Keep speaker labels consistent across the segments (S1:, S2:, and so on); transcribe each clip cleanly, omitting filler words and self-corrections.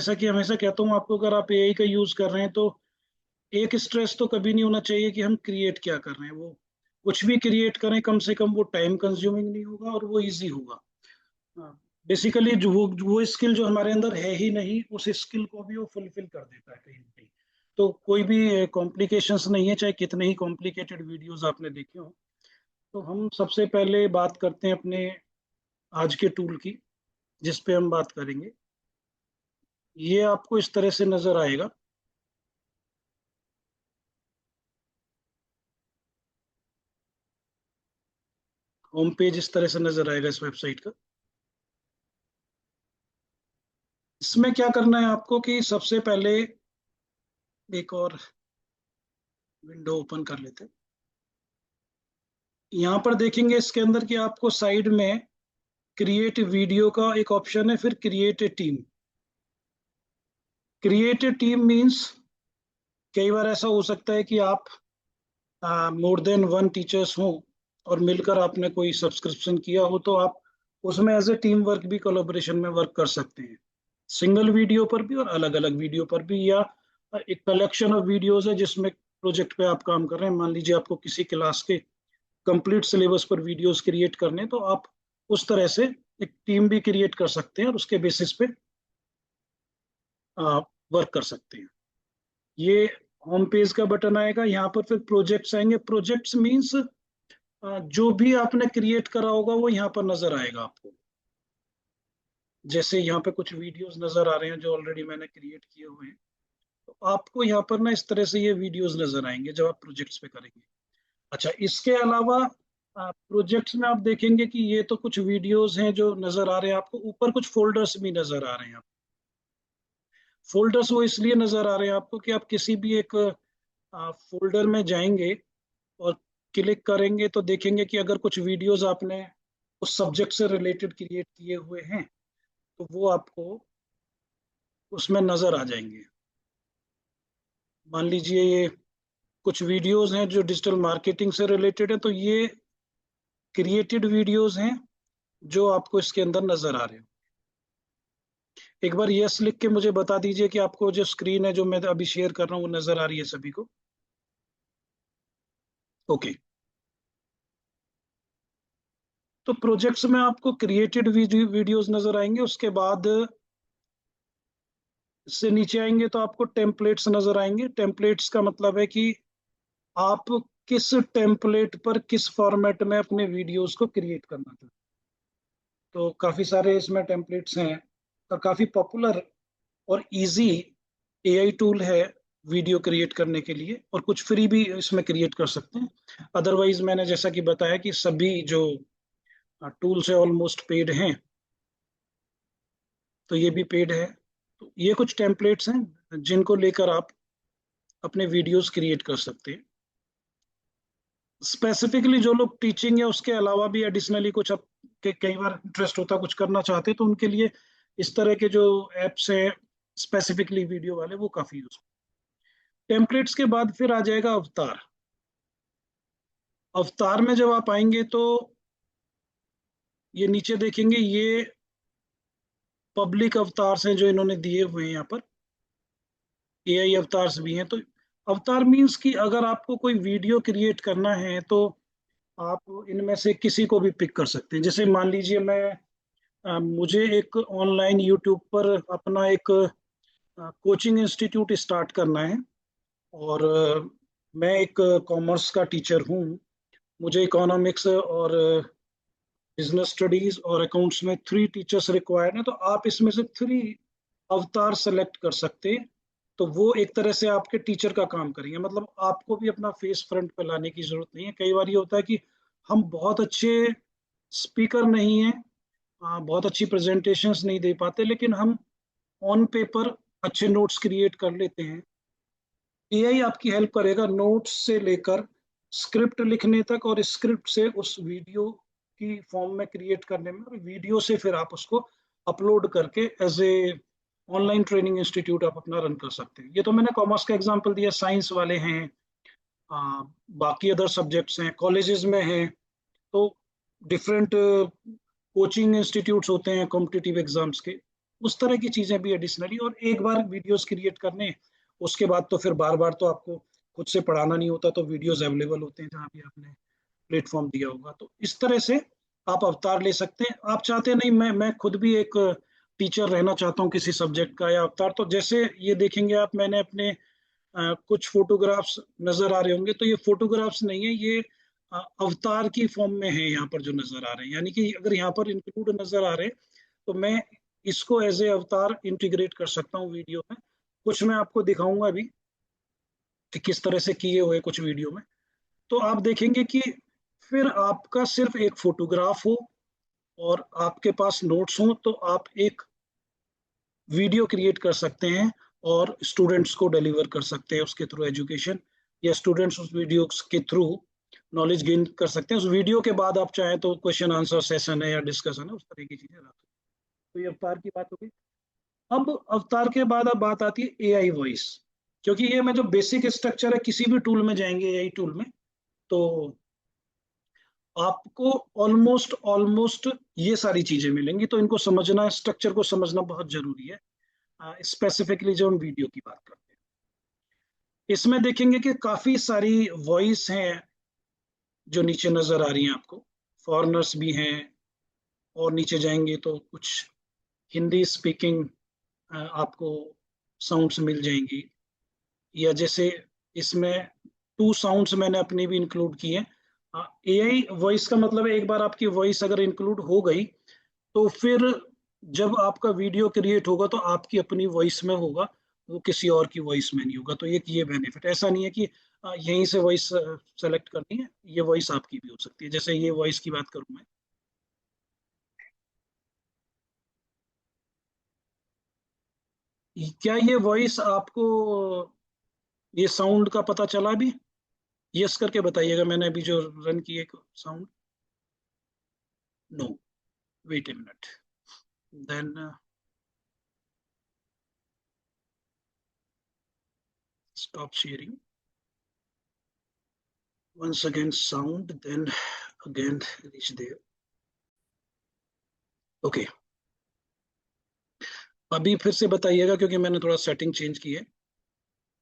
S1: जैसा कि हमेशा कहता हूँ आपको, अगर आप एआई का यूज कर रहे हैं तो एक स्ट्रेस तो कभी नहीं होना चाहिए कि हम क्रिएट क्या कर रहे हैं। वो कुछ भी क्रिएट करें, कम से कम वो टाइम कंज्यूमिंग नहीं होगा और वो इजी होगा। बेसिकली जो वो स्किल जो हमारे अंदर है ही नहीं, उस स्किल को भी वो फुलफिल कर देता है कहीं ना कहीं। तो कोई भी कॉम्प्लिकेशंस नहीं है, चाहे कितने ही कॉम्प्लिकेटेड वीडियोस आपने देखे हो। तो हम सबसे पहले बात करते हैं अपने आज के टूल की, जिस पे हम बात करेंगे। ये आपको इस तरह से नजर आएगा। होम पेज इस तरह से नजर आएगा इस वेबसाइट का। इसमें क्या करना है आपको कि सबसे पहले एक और विंडो ओपन कर लेते हैं। यहाँ पर देखेंगे इसके अंदर कि आपको साइड में क्रिएट वीडियो का एक ऑप्शन है, फिर create a team. Create a team means कई बार ऐसा हो सकता है कि आप मोर देन वन टीचर्स हों और मिलकर आपने कोई सब्सक्रिप्शन किया हो, तो आप उसमें एज ए टीम वर्क भी कोलोबरेशन में वर्क कर सकते हैं। सिंगल वीडियो पर भी और अलग अलग वीडियो पर भी, या एक कलेक्शन ऑफ वीडियोस है जिसमें प्रोजेक्ट पे आप काम कर रहे हैं। मान लीजिए आपको किसी क्लास के कंप्लीट सिलेबस पर वीडियोस क्रिएट करने, तो आप उस तरह से एक टीम भी क्रिएट कर सकते हैं और उसके बेसिस पे आप वर्क कर सकते हैं। ये होम पेज का बटन आएगा। यहाँ पर फिर प्रोजेक्ट्स आएंगे। प्रोजेक्ट्स मींस जो भी आपने क्रिएट करा होगा वो यहाँ पर नजर आएगा आपको। जैसे यहाँ पे कुछ वीडियोस नजर आ रहे हैं जो ऑलरेडी मैंने क्रिएट किए हुए हैं, तो आपको यहाँ पर ना इस तरह से ये वीडियोस नजर आएंगे जब आप प्रोजेक्ट्स पे करेंगे। अच्छा, इसके अलावा प्रोजेक्ट्स में आप देखेंगे कि ये तो कुछ वीडियोस हैं जो नजर आ रहे हैं आपको, ऊपर कुछ फोल्डर्स भी नजर आ रहे हैं। फोल्डर्स वो इसलिए नजर आ रहे हैं आपको कि आप किसी भी एक फोल्डर में जाएंगे और क्लिक करेंगे तो देखेंगे कि अगर कुछ वीडियोस आपने उस सब्जेक्ट से रिलेटेड क्रिएट किए हुए हैं, तो वो आपको उसमें नजर आ जाएंगे। मान लीजिए ये कुछ वीडियोस हैं जो डिजिटल मार्केटिंग से रिलेटेड है, तो ये क्रिएटेड वीडियोस हैं जो आपको इसके अंदर नजर आ रहे हैं। एक बार यस लिख के मुझे बता दीजिए कि आपको जो स्क्रीन है जो मैं अभी शेयर कर रहा हूँ वो नजर आ रही है सभी को। ओके। तो प्रोजेक्ट्स में आपको क्रिएटेड वीडियोस नजर आएंगे। उसके बाद से नीचे आएंगे तो आपको टेम्पलेट्स नजर आएंगे। टेम्पलेट्स का मतलब है कि आप किस टेम्पलेट पर किस फॉर्मेट में अपने वीडियोस को क्रिएट करना चाहते हैं। तो काफी सारे इसमें टेम्पलेट्स हैं और काफी पॉपुलर और इजी एआई टूल है वीडियो क्रिएट करने के लिए, और कुछ फ्री भी इसमें क्रिएट कर सकते हैं। अदरवाइज मैंने जैसा कि बताया कि सभी जो टूल्स है ऑलमोस्ट पेड हैं, तो ये भी पेड है। तो ये कुछ टेम्पलेट्स हैं जिनको लेकर आप अपने वीडियोस क्रिएट कर सकते हैं। स्पेसिफिकली जो लोग टीचिंग या उसके अलावा भी एडिशनली कुछ अब कई बार इंटरेस्ट होता है कुछ करना चाहते हैं, तो उनके लिए इस तरह के जो एप्स हैं स्पेसिफिकली वीडियो वाले, वो काफी यूज। टेम्पलेट्स के बाद फिर आ जाएगा अवतार। अवतार में जब आप आएंगे तो ये नीचे देखेंगे, ये पब्लिक अवतार्स हैं जो इन्होंने दिए हुए हैं यहाँ पर। एआई अवतार्स भी हैं। तो अवतार मीन्स कि अगर आपको कोई वीडियो क्रिएट करना है तो आप इनमें से किसी को भी पिक कर सकते हैं। जैसे मान लीजिए मुझे एक ऑनलाइन यूट्यूब पर अपना एक कोचिंग इंस्टीट्यूट स्टार्ट करना है, और मैं एक कॉमर्स का टीचर हूँ। मुझे इकोनॉमिक्स और बिजनेस स्टडीज और अकाउंट्स में 3 टीचर्स रिक्वायर्ड हैं, तो आप इसमें से 3 अवतार सेलेक्ट कर सकते हैं। तो वो एक तरह से आपके टीचर का काम करेंगे। मतलब आपको भी अपना फेस फ्रंट पे लाने की जरूरत नहीं है। कई बार ये होता है कि हम बहुत अच्छे स्पीकर नहीं हैं, बहुत अच्छी प्रेजेंटेशंस नहीं दे पाते, लेकिन हम ऑन पेपर अच्छे नोट्स क्रिएट कर लेते हैं। एआई आपकी हेल्प करेगा नोट्स से लेकर स्क्रिप्ट लिखने तक, और स्क्रिप्ट से उस वीडियो की फॉर्म में क्रिएट करने में, और वीडियो से फिर आप उसको अपलोड करके as a online training institute आप अपना रन कर सकते हैं। ये तो मैंने कॉमर्स का एग्जांपल दिया। साइंस वाले हैं, बाकी अदर सब्जेक्ट्स हैं, कॉलेजेस में हैं, तो डिफरेंट कोचिंग इंस्टीट्यूट्स होते हैं कॉम्पिटिटिव एग्जाम्स के। उस तरह की चीजें भी एडिशनली। और एक बार वीडियोस क्रिएट करने, उसके बाद तो फिर बार बार तो आपको खुद से पढ़ाना नहीं होता, तो वीडियोस अवेलेबल होते हैं जहाँ भी आपने प्लेटफॉर्म दिया होगा। तो इस तरह से आप अवतार ले सकते हैं। आप चाहते हैं नहीं, मैं खुद भी एक टीचर रहना चाहता हूँ किसी सब्जेक्ट का या अवतार, तो जैसे ये देखेंगे आप, मैंने अपने कुछ फोटोग्राफ्स नजर आ रहे होंगे, तो ये फोटोग्राफ्स नहीं है, ये अवतार की फॉर्म में है यहाँ पर जो नजर आ रहे हैं। यानी कि अगर यहाँ पर इंक्लूड नजर आ रहे हैं तो मैं इसको एज ए अवतार इंटीग्रेट कर सकता हूँ वीडियो में। कुछ मैं आपको दिखाऊंगा अभी कि किस तरह से किए हुए कुछ वीडियो में। तो आप देखेंगे कि फिर आपका सिर्फ एक फोटोग्राफ हो और आपके पास नोट्स हो, तो आप एक वीडियो क्रिएट कर सकते हैं और स्टूडेंट्स को डिलीवर कर सकते हैं उसके थ्रू एजुकेशन, या स्टूडेंट्स उस वीडियो के थ्रू नॉलेज गेन कर सकते हैं। उस वीडियो के बाद आप चाहें तो क्वेश्चन आंसर सेशन है या डिस्कशन है, उस तरह की चीजें रख। तो ये अवतार की बात हो गई। अब अवतार के बाद अब बात आती है एआई वॉइस। क्योंकि ये मैं जो बेसिक स्ट्रक्चर है, किसी भी टूल में जाएंगे एआई टूल में, तो आपको ऑलमोस्ट ऑलमोस्ट ये सारी चीजें मिलेंगी। तो इनको समझना, स्ट्रक्चर को समझना बहुत जरूरी है, स्पेसिफिकली जो हम वीडियो की बात करते हैं। इसमें देखेंगे कि काफी सारी वॉइस हैं जो नीचे नजर आ रही हैं आपको। फॉरेनर्स भी हैं, और नीचे जाएंगे तो कुछ हिंदी स्पीकिंग आपको साउंड्स मिल जाएंगी। या जैसे इसमें टू साउंड्स मैंने अपनी भी इंक्लूड किए। एआई वॉइस का मतलब है, एक बार आपकी वॉइस अगर इंक्लूड हो गई तो फिर जब आपका वीडियो क्रिएट होगा तो आपकी अपनी वॉइस में होगा, वो किसी और की वॉइस में नहीं होगा। तो एक ये बेनिफिट, ऐसा नहीं है कि यहीं से वॉइस सेलेक्ट करनी है, ये वॉइस आपकी भी हो सकती है। जैसे ये वॉइस की बात करूं मैं, क्या ये वॉइस आपको, ये साउंड का पता चला भी? यस करके बताइएगा, मैंने अभी जो रन की एक sound. No, wait a minute, then stop sharing, once again sound, then again reach there. Okay, अभी फिर से बताइएगा क्योंकि मैंने थोड़ा सेटिंग चेंज की है।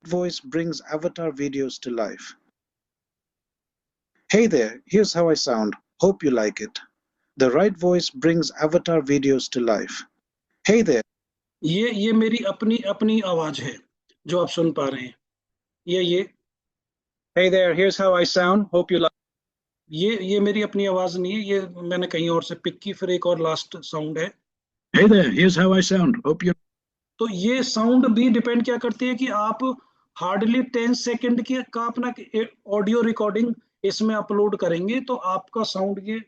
S2: Voice brings avatar videos to life. Hey there, here's how I sound. Hope you like it. The right voice brings avatar videos to life. Hey there.
S1: ये मेरी अपनी अपनी आवाज है जो आप सुन पा रहे हैं। ये
S2: Hey there, here's how I sound. Hope you like.
S1: ये मेरी अपनी आवाज नहीं है, ये मैंने कहीं और से पिक की। फिर एक और लास्ट साउंड है।
S2: Hey there, here's how I sound. Hope you.
S1: तो ये साउंड भी डिपेंड क्या करती है कि आप हार्डली 10 सेकेंड की का अपना ऑडियो रिकॉर्डिंग इसमें अपलोड करेंगे तो आपका साउंड ये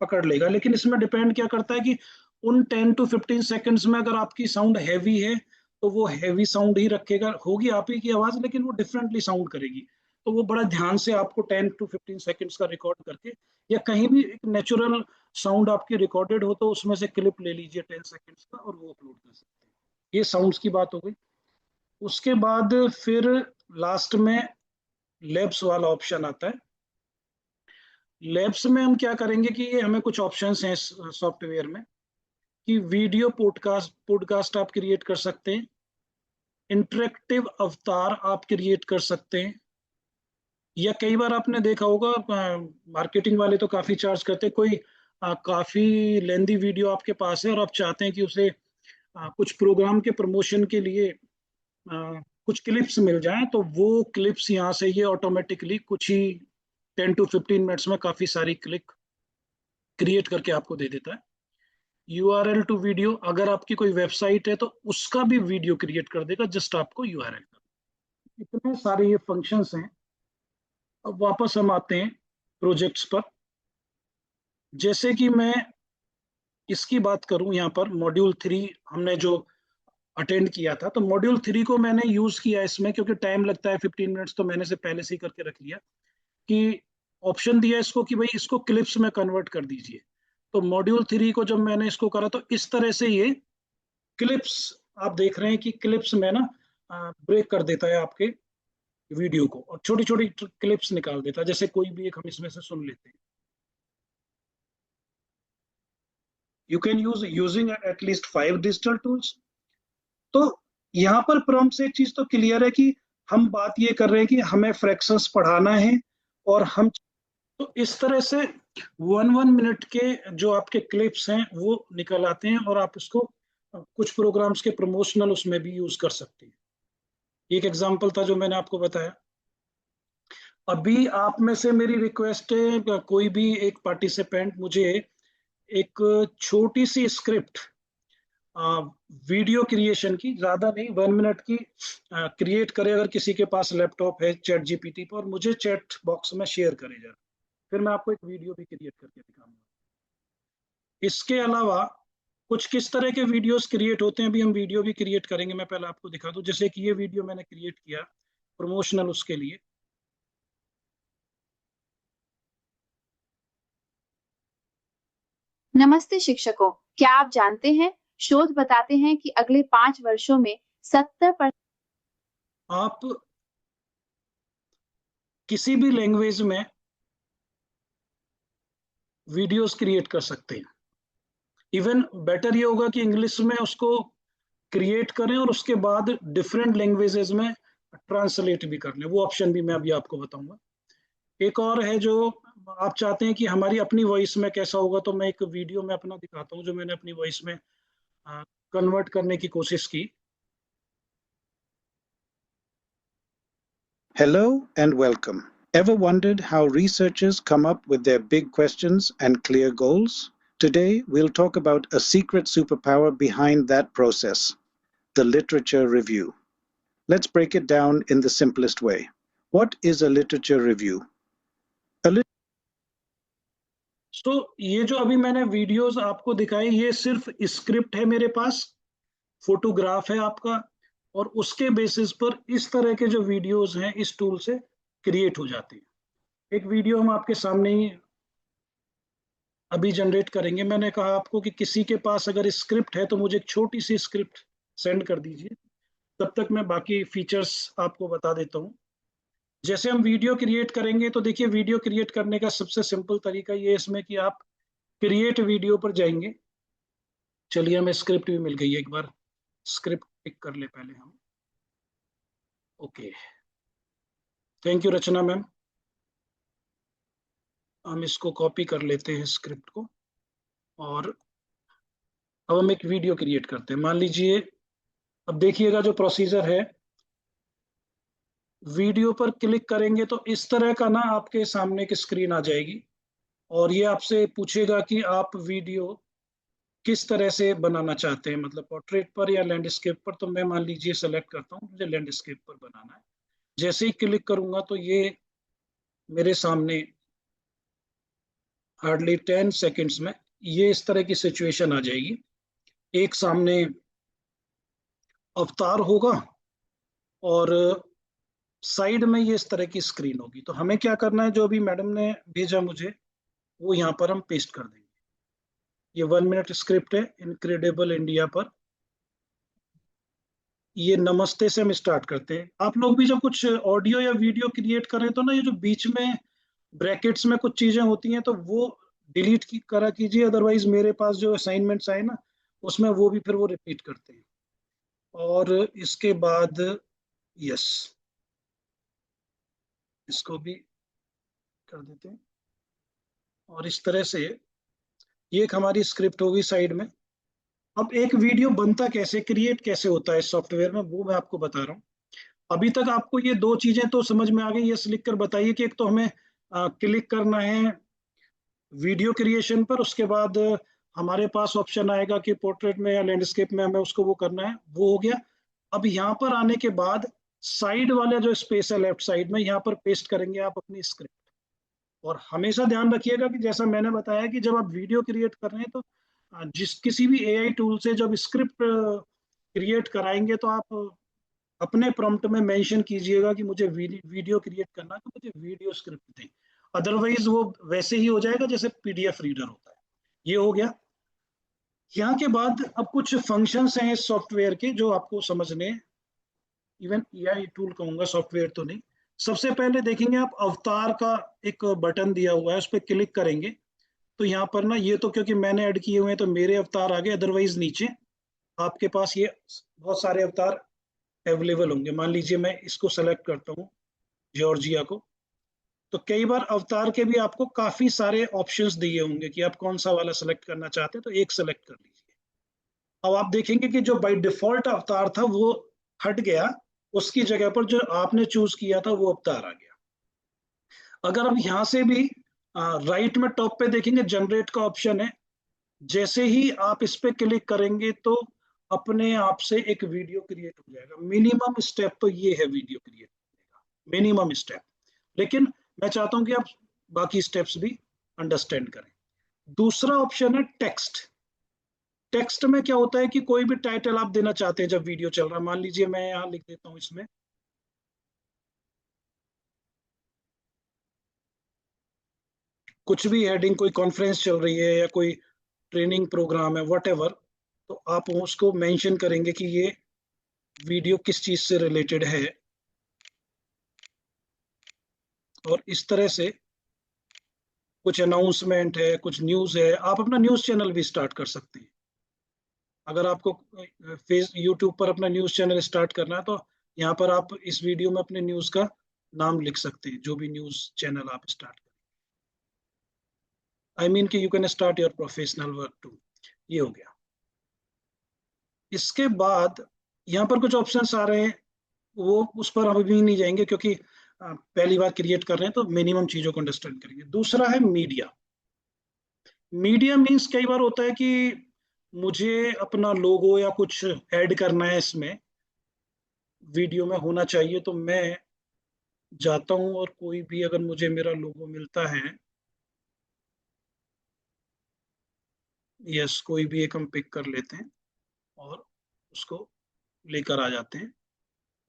S1: पकड़ लेगा। लेकिन इसमें डिपेंड क्या करता है कि उन 10 to 15 सेकेंड्स में अगर आपकी साउंड हैवी है तो वो हैवी साउंड ही रखेगा, होगी आप ही की आवाज, लेकिन वो डिफरेंटली साउंड करेगी। तो वो बड़ा ध्यान से आपको 10 to 15 सेकेंड्स का रिकॉर्ड करके, या कहीं भी एक नेचुरल साउंड आपकी रिकॉर्डेड हो तो उसमें से क्लिप ले लीजिए 10 सेकेंड्स का और वो अपलोड कर सकते हैं। ये साउंड्स की बात हो गई। उसके बाद फिर लास्ट में लैब्स वाला ऑप्शन आता है। लैब्स में हम क्या करेंगे कि ये हमें कुछ ऑप्शंस हैं सॉफ्टवेयर में कि वीडियो पॉडकास्ट पॉडकास्ट आप क्रिएट कर सकते हैं, इंटरेक्टिव अवतार आप क्रिएट कर सकते हैं, या कई बार आपने देखा होगा मार्केटिंग वाले तो काफी चार्ज करते हैं। कोई काफी लेंदी वीडियो आपके पास है और आप चाहते हैं कि उसे कुछ प्रोग्राम के प्रमोशन के लिए कुछ क्लिप्स मिल जाएं, तो वो क्लिप्स यहाँ से ये ऑटोमेटिकली कुछ ही 10 to 15 मिनट्स में काफी सारी क्लिक क्रिएट करके आपको दे देता है। यूआरएल टू वीडियो, अगर आपकी कोई वेबसाइट है तो उसका भी वीडियो क्रिएट कर देगा, जस्ट आपको यूआरएल का। इतने सारे ये फंक्शंस हैं। अब वापस हम आते हैं प्रोजेक्ट्स पर। जैसे कि मैं इसकी बात करूं, यहाँ पर मॉड्यूल 3 हमने जो अटेंड किया था, तो मॉड्यूल 3 को मैंने यूज किया इसमें क्योंकि टाइम लगता है 15 मिनट्स, तो मैंने से पहले से ही करके रख लिया कि ऑप्शन दिया इसको कि भाई इसको क्लिप्स में कन्वर्ट कर दीजिए। तो मॉड्यूल 3 को जब मैंने इसको करा तो इस तरह से ये क्लिप्स, आप देख रहे हैं कि क्लिप्स में ना ब्रेक कर देता है आपके वीडियो को और छोटी छोटी क्लिप्स निकाल देता है। जैसे कोई भी एक हम इसमें से सुन लेते हैं। You can using at least 5 digital tools. तो यहाँ पर प्रॉम्प्ट से एक चीज तो क्लियर है कि हम बात ये कर रहे हैं कि हमें फ्रैक्शंस पढ़ाना है, और हम तो इस तरह से 1 मिनट के जो आपके क्लिप्स हैं वो निकल आते हैं, और आप इसको कुछ प्रोग्राम्स के प्रमोशनल उसमें भी यूज कर सकते हैं। एक एग्जांपल था जो मैंने आपको बताया। अभी आप में से मेरी रिक्वेस्ट है, कोई भी एक पार्टिसिपेंट मुझे एक छोटी सी स्क्रिप्ट वीडियो क्रिएशन की, ज्यादा नहीं, 1 मिनट की क्रिएट करे, अगर किसी के पास लैपटॉप है चैट जीपीटी पर, और मुझे चैट बॉक्स में शेयर करे जरा, फिर मैं आपको एक वीडियो भी क्रिएट करके दिखाऊंगा। इसके अलावा कुछ किस तरह के वीडियोस क्रिएट होते हैं, अभी हम वीडियो भी क्रिएट करेंगे। मैं पहले आपको दिखा दूं, जैसे कि ये वीडियो मैंने क्रिएट किया प्रमोशनल उसके लिए।
S3: नमस्ते शिक्षकों, क्या आप जानते हैं शोध बताते हैं कि अगले 5 वर्षों में 70%
S1: आप किसी भी लैंग्वेज में वीडियोस क्रिएट कर सकते हैं। इवन बेटर ये होगा कि इंग्लिश में उसको क्रिएट करें और उसके बाद डिफरेंट लैंग्वेजेस में ट्रांसलेट भी कर लें, वो ऑप्शन भी मैं अभी आपको बताऊंगा। एक और है जो आप चाहते हैं कि हमारी अपनी वॉइस में कैसा होगा, तो मैं एक वीडियो में अपना दिखाता हूँ जो मैंने अपनी वॉइस में कन्वर्ट करने की कोशिश की।
S2: Hello and welcome. Ever wondered how researchers come up with their big questions and clear goals? Today, we'll talk about a secret superpower behind that process, the literature review. Let's break it down in the simplest way. What is a literature review?
S1: ये जो अभी मैंने videos आपको दिखाई, ये सिर्फ script है मेरे पास, फोटोग्राफ है आपका, और उसके बेसिस पर इस तरह के जो वीडियोस हैं इस टूल से क्रिएट हो जाते हैं। एक वीडियो हम आपके सामने ही अभी जनरेट करेंगे। मैंने कहा आपको कि किसी के पास अगर स्क्रिप्ट है तो मुझे एक छोटी सी स्क्रिप्ट सेंड कर दीजिए, तब तक मैं बाकी फीचर्स आपको बता देता हूँ। जैसे हम वीडियो क्रिएट करेंगे, तो देखिए वीडियो क्रिएट करने का सबसे सिंपल तरीका ये है इसमें कि आप क्रिएट वीडियो पर जाएंगे। चलिए, हमें स्क्रिप्ट भी मिल गई है, एक बार स्क्रिप्ट पिक कर ले पहले हम। Okay, thank you Rachna ma'am. हम इसको कॉपी कर लेते हैं स्क्रिप्ट को, और अब हम एक वीडियो क्रिएट करते हैं। मान लीजिए, अब देखिएगा जो प्रोसीजर है, वीडियो पर क्लिक करेंगे तो इस तरह का ना आपके सामने एक स्क्रीन आ जाएगी, और ये आपसे पूछेगा कि आप वीडियो किस तरह से बनाना चाहते हैं, मतलब पोर्ट्रेट पर या लैंडस्केप पर। तो मैं मान लीजिए सेलेक्ट करता हूँ, मुझे लैंडस्केप पर बनाना है। जैसे ही क्लिक करूंगा तो ये मेरे सामने हार्डली 10 सेकेंड्स में ये इस तरह की सिचुएशन आ जाएगी। एक सामने अवतार होगा और साइड में ये इस तरह की स्क्रीन होगी। तो हमें क्या करना है, जो अभी मैडम ने भेजा मुझे, वो यहाँ पर हम पेस्ट कर देंगे। ये 1 मिनट स्क्रिप्ट है इनक्रेडिबल इंडिया पर। ये नमस्ते से हम स्टार्ट करते हैं। आप लोग भी जब कुछ ऑडियो या वीडियो क्रिएट करें तो ना, ये जो बीच में ब्रैकेट्स में कुछ चीजें होती हैं तो वो डिलीट करा कीजिए, अदरवाइज मेरे पास जो असाइनमेंट्स आए ना उसमें वो भी फिर वो रिपीट करते हैं। और इसके बाद यस, इसको भी कर देते हैं, और इस तरह से ये एक हमारी स्क्रिप्ट होगी साइड में। अब एक वीडियो बनता कैसे, क्रिएट कैसे होता है इस सॉफ्टवेयर में, वो मैं आपको बता रहा हूँ। अभी तक आपको ये दो चीजें तो समझ में आ गई। ये लिख कर बताइए कि एक तो हमें क्लिक करना है वीडियो क्रिएशन पर, उसके बाद हमारे पास ऑप्शन आएगा कि पोर्ट्रेट में या लैंडस्केप में हमें उसको वो करना है, वो हो गया। अब यहाँ पर आने के बाद साइड वाला जो स्पेस है लेफ्ट साइड में, यहाँ पर पेस्ट करेंगे आप अपनी स्क्रिप्ट। और हमेशा ध्यान रखिएगा कि जैसा मैंने बताया कि जब आप वीडियो क्रिएट कर रहे हैं तो किसी भी एआई टूल से जब स्क्रिप्ट क्रिएट कराएंगे तो आप अपने प्रॉम्प्ट में मेंशन कीजिएगा कि मुझे वीडियो क्रिएट करना है तो मुझे वीडियो स्क्रिप्ट दें। अदरवाइज वो वैसे ही हो जाएगा जैसे पीडीएफ रीडर होता है। ये हो गया। यहाँ के बाद अब कुछ फंक्शंस हैं इस सॉफ्टवेयर के जो आपको समझने, इवन एआई टूल कहूंगा, सॉफ्टवेयर तो नहीं। सबसे पहले देखेंगे आप, अवतार का एक बटन दिया हुआ है, उस पर क्लिक करेंगे तो यहाँ पर ना ये तो क्योंकि मैंने ऐड किए हुए हैं तो मेरे अवतार आ गए, अदरवाइज नीचे आपके पास ये बहुत सारे अवतार अवेलेबल होंगे। मान लीजिए मैं इसको सेलेक्ट करता हूँ, जॉर्जिया को, तो कई बार अवतार के भी आपको काफी सारे ऑप्शंस दिए होंगे कि आप कौन सा वाला सेलेक्ट करना चाहते हैं, तो एक सेलेक्ट कर लीजिए। अब आप देखेंगे कि जो बाय डिफॉल्ट अवतार था वो हट गया, उसकी जगह पर जो आपने चूज किया था वो अवतार आ गया। अगर हम यहाँ से भी राइट में टॉप पे देखेंगे जनरेट का ऑप्शन है, जैसे ही आप इस पे क्लिक करेंगे तो अपने आप से एक वीडियो क्रिएट हो जाएगा। मिनिमम स्टेप तो ये है वीडियो क्रिएट करने का, मिनिमम स्टेप। लेकिन मैं चाहता हूं कि आप बाकी स्टेप्स भी अंडरस्टैंड करें। दूसरा ऑप्शन है टेक्स्ट। टेक्स्ट में क्या होता है कि कोई भी टाइटल आप देना चाहते हैं जब वीडियो चल रहा है, मान लीजिए मैं यहाँ लिख देता हूँ इसमें कुछ भी हेडिंग, कोई कॉन्फ्रेंस चल रही है या कोई ट्रेनिंग प्रोग्राम है, वट एवर, तो आप उसको मेंशन करेंगे कि ये वीडियो किस चीज से रिलेटेड है, और इस तरह से कुछ अनाउंसमेंट है, कुछ न्यूज है। आप अपना न्यूज चैनल भी स्टार्ट कर सकते हैं। अगर आपको फेस यूट्यूब पर अपना न्यूज चैनल स्टार्ट करना है तो यहाँ पर आप इस वीडियो में अपने न्यूज का नाम लिख सकते हैं, जो भी न्यूज चैनल आप स्टार्ट करें। आई मीन कि you can start your professional work too. ये हो गया। इसके बाद यहाँ पर कुछ ऑप्शंस आ रहे हैं, वो उस पर हम अभी नहीं जाएंगे क्योंकि पहली बार क्रिएट कर रहे हैं, तो मिनिमम चीजों को अंडरस्टैंड करेंगे। दूसरा है मीडिया। मीडिया मीन्स कई बार होता है कि मुझे अपना लोगो या कुछ ऐड करना है इसमें, वीडियो में होना चाहिए, तो मैं जाता हूं और कोई भी अगर मुझे मेरा लोगो मिलता है, यस, कोई भी एक हम पिक कर लेते हैं और उसको लेकर आ जाते हैं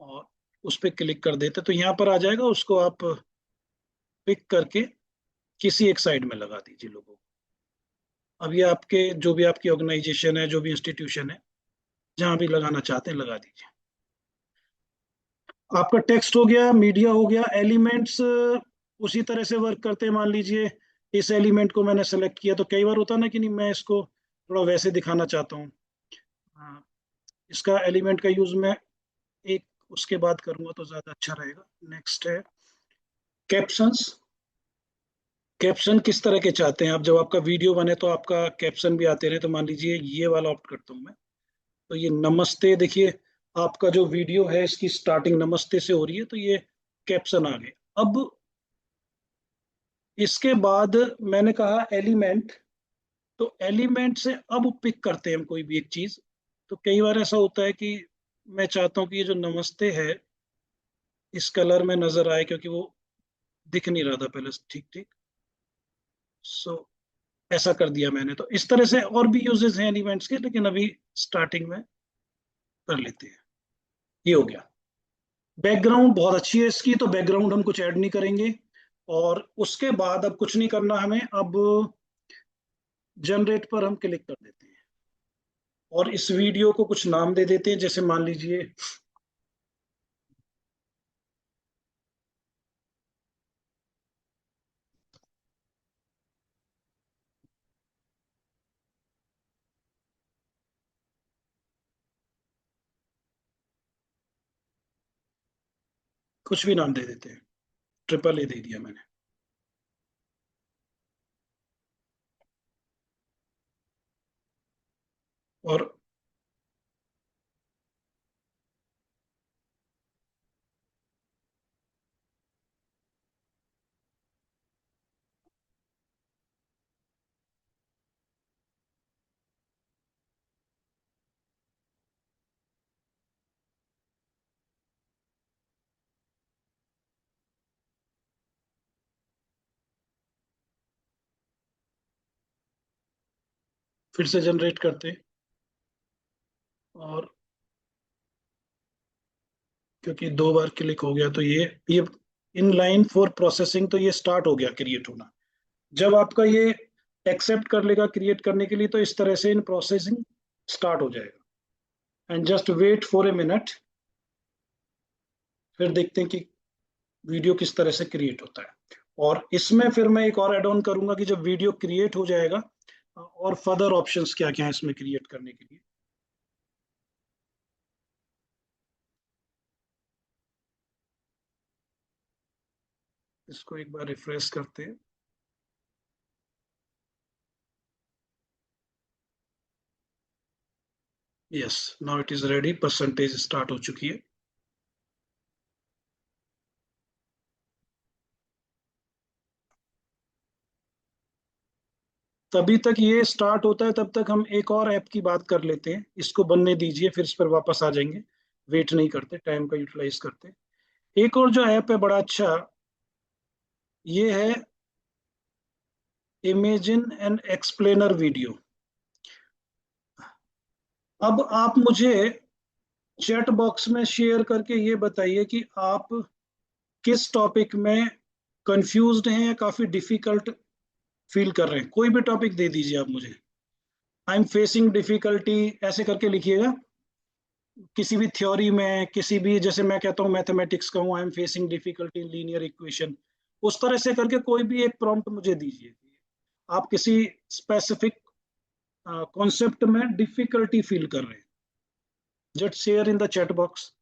S1: और उस पर क्लिक कर देते हैं, तो यहाँ पर आ जाएगा। उसको आप पिक करके किसी एक साइड में लगा दीजिए लोगो को। अब ये आपके जो भी आपकी ऑर्गेनाइजेशन है, जो भी इंस्टीट्यूशन है, जहां भी लगाना चाहते हैं लगा दीजिए। आपका टेक्स्ट हो गया, मीडिया हो गया। एलिमेंट्स उसी तरह से वर्क करते हैं। मान लीजिए इस एलिमेंट को मैंने सेलेक्ट किया, तो कई बार होता है ना कि नहीं, मैं इसको थोड़ा वैसे दिखाना चाहता हूँ। हाँ, इसका एलिमेंट का यूज मैं एक उसके बाद करूंगा तो ज्यादा अच्छा रहेगा। नेक्स्ट है कैप्शंस। कैप्शन किस तरह के चाहते हैं आप? जब आपका वीडियो बने तो आपका कैप्शन भी आते रहे, तो मान लीजिए ये वाला ऑप्ट करता हूँ मैं। तो ये नमस्ते, देखिए आपका जो वीडियो है इसकी स्टार्टिंग नमस्ते से हो रही है, तो ये कैप्शन आ गए। अब इसके बाद मैंने कहा एलिमेंट, तो एलिमेंट से अब पिक करते हैं हम कोई भी एक चीज। तो कई बार ऐसा होता है कि मैं चाहता हूँ कि ये जो नमस्ते है इस कलर में नजर आए, क्योंकि वो दिख नहीं रहा था पहले ठीक ठीक। सो ऐसा कर दिया मैंने। तो इस तरह से और भी यूजेस हैं एलिमेंट्स के, लेकिन अभी स्टार्टिंग में कर लेते हैं। ये हो गया। बैकग्राउंड बहुत अच्छी है इसकी, तो बैकग्राउंड हम कुछ ऐड नहीं करेंगे। और उसके बाद अब कुछ नहीं करना हमें, अब जनरेट पर हम क्लिक कर देते हैं और इस वीडियो को कुछ नाम दे देते हैं। जैसे मान लीजिए कुछ भी नाम दे देते हैं, ट्रिपल ए दे दिया मैंने। और फिर से जनरेट करते हैं। और क्योंकि दो बार क्लिक हो गया तो ये इन लाइन फॉर प्रोसेसिंग, तो ये स्टार्ट हो गया क्रिएट होना। जब आपका ये एक्सेप्ट कर लेगा क्रिएट करने के लिए, तो इस तरह से इन प्रोसेसिंग स्टार्ट हो जाएगा। And just wait for a minute, फिर देखते हैं कि वीडियो किस तरह से क्रिएट होता है। और इसमें फिर मैं एक और ऐड ऑन करूंगा कि जब वीडियो क्रिएट हो जाएगा और फर्दर ऑप्शंस क्या क्या है इसमें क्रिएट करने के लिए। इसको एक बार रिफ्रेश करते हैं। Yes, now it is ready, percentage start हो चुकी है। तभी तक ये स्टार्ट होता है तब तक हम एक और ऐप की बात कर लेते हैं। इसको बनने दीजिए, फिर इस पर वापस आ जाएंगे। वेट नहीं करते, टाइम का यूटिलाइज करते। एक और जो ऐप है बड़ा अच्छा, ये है इमेजिन एंड एक्सप्लेनर वीडियो। अब आप मुझे चैट बॉक्स में शेयर करके ये बताइए कि आप किस टॉपिक में कंफ्यूज्ड हैं या काफी डिफिकल्ट फील कर रहे हैं। कोई भी टॉपिक दे दीजिए आप मुझे। आई एम फेसिंग डिफिकल्टी ऐसे करके लिखिएगा। किसी भी थ्योरी में, किसी भी, जैसे मैं कहता हूँ मैथमेटिक्स का हूँ, I am facing difficulty in linear equation, उस तरह से करके कोई भी एक प्रॉम्प्ट मुझे दीजिए। आप किसी स्पेसिफिक कॉन्सेप्ट में डिफिकल्टी फील कर रहे हैं, just share in the chat box.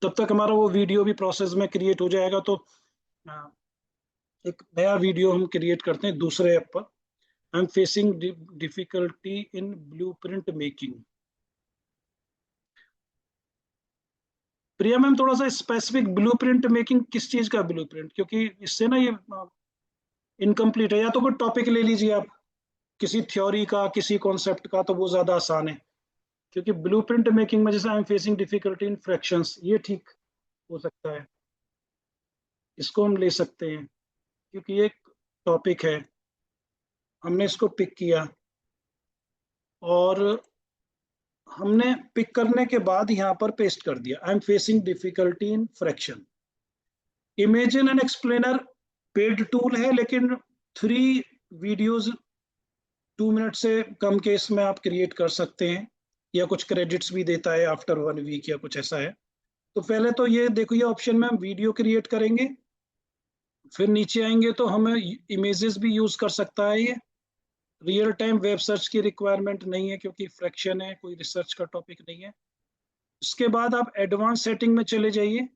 S1: तब तक हमारा वो वीडियो भी प्रोसेस में क्रिएट हो जाएगा। तो एक नया वीडियो हम क्रिएट करते हैं दूसरे ऐप पर। I am facing difficulty in blueprint making. Priya ma'am, थोड़ा सा स्पेसिफिक, ब्लूप्रिंट मेकिंग किस चीज का ब्लूप्रिंट? क्योंकि इससे ना ये इनकम्प्लीट है। या तो कोई टॉपिक ले लीजिए आप, किसी थ्योरी का, किसी कॉन्सेप्ट का, तो वो ज्यादा आसान है। क्योंकि ब्लूप्रिंट मेकिंग में जैसे I am facing difficulty in fractions, ये ठीक हो सकता है, इसको हम ले सकते हैं। क्योंकि ये एक टॉपिक है, हमने इसको पिक किया और हमने पिक करने के बाद यहाँ पर पेस्ट कर दिया, I am facing difficulty in fraction. Imagine and explainer paid tool है, लेकिन 3 वीडियोस 2 मिनट से कम के इसमें आप क्रिएट कर सकते हैं, या कुछ क्रेडिट्स भी देता है आफ्टर 1 वीक या कुछ ऐसा है। तो पहले तो ये देखो, ये ऑप्शन में हम वीडियो क्रिएट करेंगे, फिर नीचे आएंगे तो हमें इमेजेस भी यूज कर सकता है। ये रियल टाइम वेब सर्च की रिक्वायरमेंट नहीं है, क्योंकि फ्रैक्शन है, कोई रिसर्च का टॉपिक नहीं है। उसके बाद आप एडवांस सेटिंग में चले जाइए।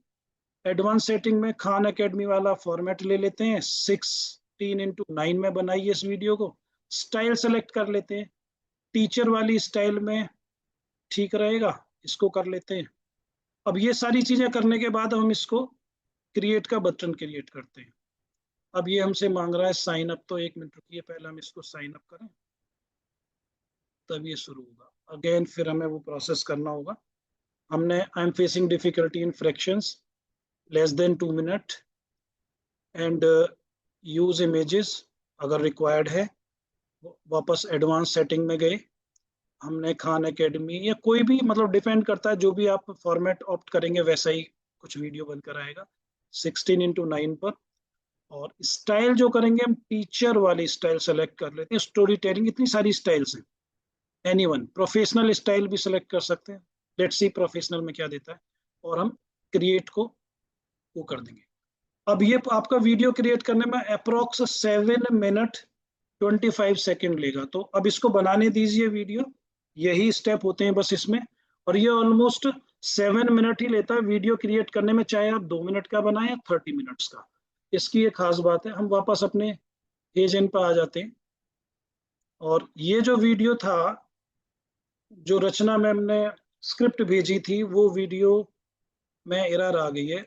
S1: एडवांस सेटिंग में खान एकेडमी वाला फॉर्मेट ले लेते हैं, 16:9 में बनाइए इस वीडियो को। स्टाइल सेलेक्ट कर लेते हैं, टीचर वाली स्टाइल में ठीक रहेगा, इसको कर लेते हैं। अब ये सारी चीजें करने के बाद हम इसको क्रिएट का बटन क्रिएट करते हैं। अब ये हमसे मांग रहा है साइन अप, तो 1 मिनट रुकिए, पहले हम इसको साइन अप करें, तब ये शुरू होगा। अगेन फिर हमें वो प्रोसेस करना होगा। हमने I am facing difficulty in fractions less than 2 minute and use images अगर रिक्वायर्ड है। वापस एडवांस सेटिंग में गए, हमने खान एकेडमी या कोई भी, मतलब डिपेंड करता है, जो भी आप फॉर्मेट ऑप्ट करेंगे वैसा ही कुछ वीडियो बनकर आएगा 16:9 पर। और स्टाइल जो करेंगे हम, टीचर वाली स्टाइल सेलेक्ट कर लेते हैं। स्टोरी टेलिंग, इतनी सारी स्टाइल्स हैं, एनीवन। प्रोफेशनल स्टाइल भी सेलेक्ट कर सकते हैं, लेट्स सी प्रोफेशनल में क्या देता है, और हम क्रिएट को वो कर देंगे। अब ये आपका वीडियो क्रिएट करने में अप्रोक्स 7 मिनट 25 सेकेंड लेगा। तो अब इसको बनाने दीजिए वीडियो, यही स्टेप होते हैं बस इसमें। और ये ऑलमोस्ट 7 मिनट ही लेता है वीडियो क्रिएट करने में, चाहे आप 2 मिनट का बनाए या 30 मिनट्स का। इसकी ये खास बात है। हम वापस अपने पेज इन पर आ जाते हैं, और ये जो वीडियो था, जो रचना मैम ने स्क्रिप्ट भेजी थी, वो वीडियो में एरर आ गई है।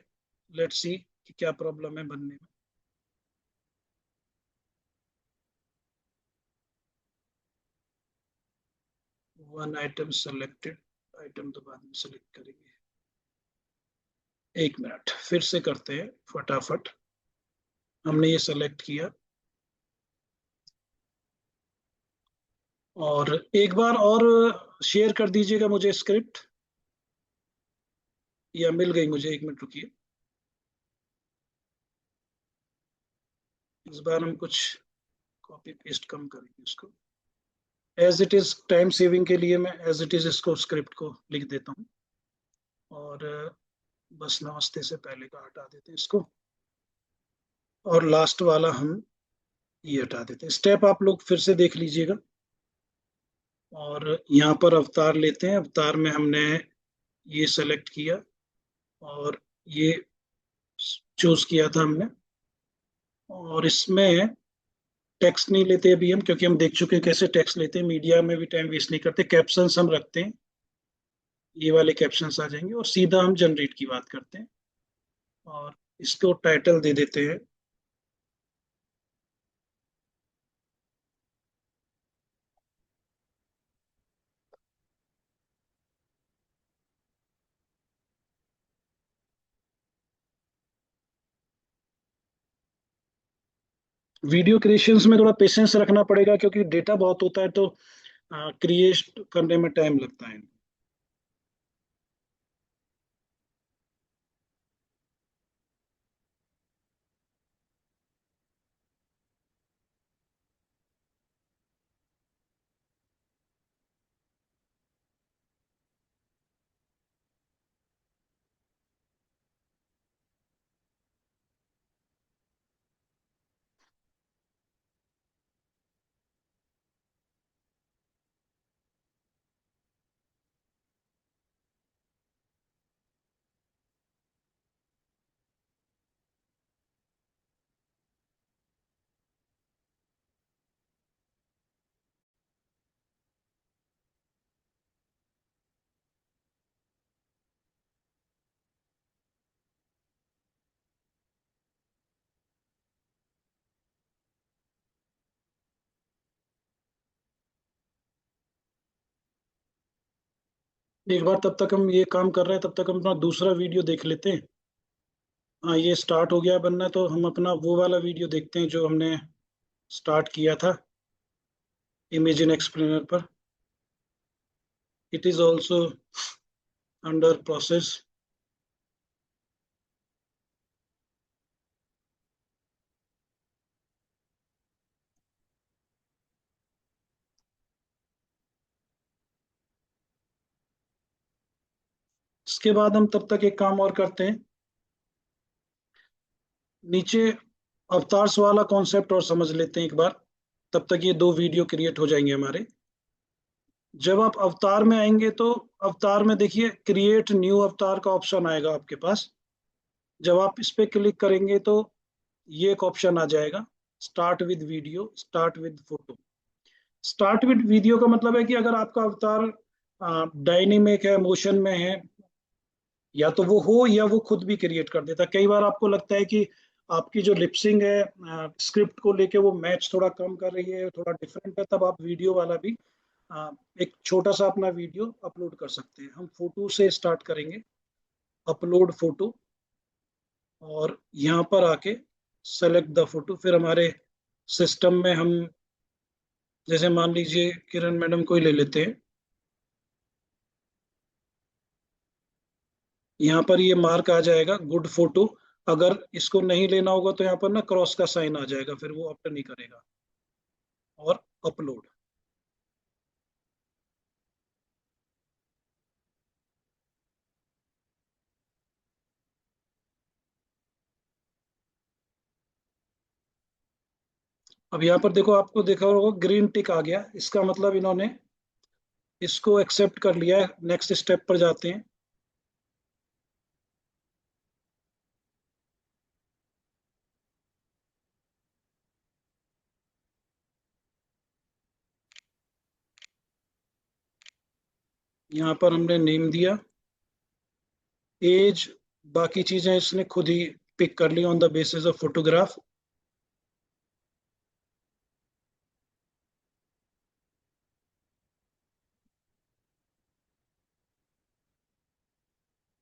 S1: लेट्स सी कि क्या प्रॉब्लम है बनने में। वन आइटम सेलेक्टेड, आइटम तो बाद में सेलेक्ट करेंगे। 1 मिनट, फिर से करते हैं फटाफट। हमने ये सेलेक्ट किया, और एक बार और शेयर कर दीजिएगा मुझे स्क्रिप्ट, या मिल गई मुझे? 1 मिनट रुकिए, इस बार हम कुछ कॉपी पेस्ट कम करेंगे इसको। As it is, time saving के लिए मैं एज इट इज इसको स्क्रिप्ट को लिख देता हूँ, और बस नमस्ते से पहले का हटा देते हैं इसको। और लास्ट वाला हम ये हटा देते हैं। स्टेप आप लोग फिर से देख लीजिएगा। और यहाँ पर अवतार लेते हैं। अवतार में हमने ये सेलेक्ट किया और ये चूज किया था हमने। और इसमें टेक्स्ट नहीं लेते अभी हम, क्योंकि हम देख चुके हैं कैसे टेक्स्ट लेते हैं। मीडिया में भी टाइम वेस्ट नहीं करते। कैप्शंस हम रखते हैं, ये वाले कैप्शंस आ जाएंगे। और सीधा हम जनरेट की बात करते हैं और इसको टाइटल दे देते हैं। वीडियो क्रिएशंस में थोड़ा पेशेंस रखना पड़ेगा, क्योंकि डेटा बहुत होता है, तो क्रिएट करने में टाइम लगता है। एक बार तब तक हम ये काम कर रहे हैं, तब तक हम अपना दूसरा वीडियो देख लेते हैं। हाँ, ये स्टार्ट हो गया बनना, तो हम अपना वो वाला वीडियो देखते हैं जो हमने स्टार्ट किया था इमेज इन एक्सप्लेनर पर। It is also under process. इसके बाद हम तब तक एक काम और करते हैं। नीचे अवतार्स वाला कॉन्सेप्ट और समझ लेते हैं एक बार। तब तक ये दो वीडियो क्रिएट हो जाएंगे हमारे। जब आप अवतार में आएंगे तो अवतार में देखिए क्रिएट न्यू अवतार का ऑप्शन आएगा आपके पास। जब आप इस पे क्लिक करेंगे तो ये एक ऑप्शन आ जाएगा, start with video, start with photo. Start with video का मतलब है कि अगर आपका अवतार डायनेमिक है, मोशन में है, या तो वो हो या वो खुद भी क्रिएट कर देता है। कई बार आपको लगता है कि आपकी जो लिपसिंग है स्क्रिप्ट को लेके वो मैच थोड़ा कम कर रही है, थोड़ा डिफरेंट है, तब आप वीडियो वाला भी एक छोटा सा अपना वीडियो अपलोड कर सकते हैं। हम फोटो से स्टार्ट करेंगे, अपलोड फोटो, और यहाँ पर आके सेलेक्ट द फोटो। फिर हमारे सिस्टम में हम, जैसे मान लीजिए किरण मैडम को ही ले लेते हैं। यहाँ पर ये मार्क आ जाएगा गुड फोटो। अगर इसको नहीं लेना होगा तो यहाँ पर ना क्रॉस का साइन आ जाएगा, फिर वो ऑप्ट नहीं करेगा। और अपलोड। अब यहाँ पर देखो, आपको देखा होगा ग्रीन टिक आ गया। इसका मतलब इन्होंने इसको एक्सेप्ट कर लिया है। नेक्स्ट स्टेप पर जाते हैं। यहाँ पर हमने नेम दिया, एज, बाकी चीजें इसने खुद ही पिक कर ली on the basis of photograph.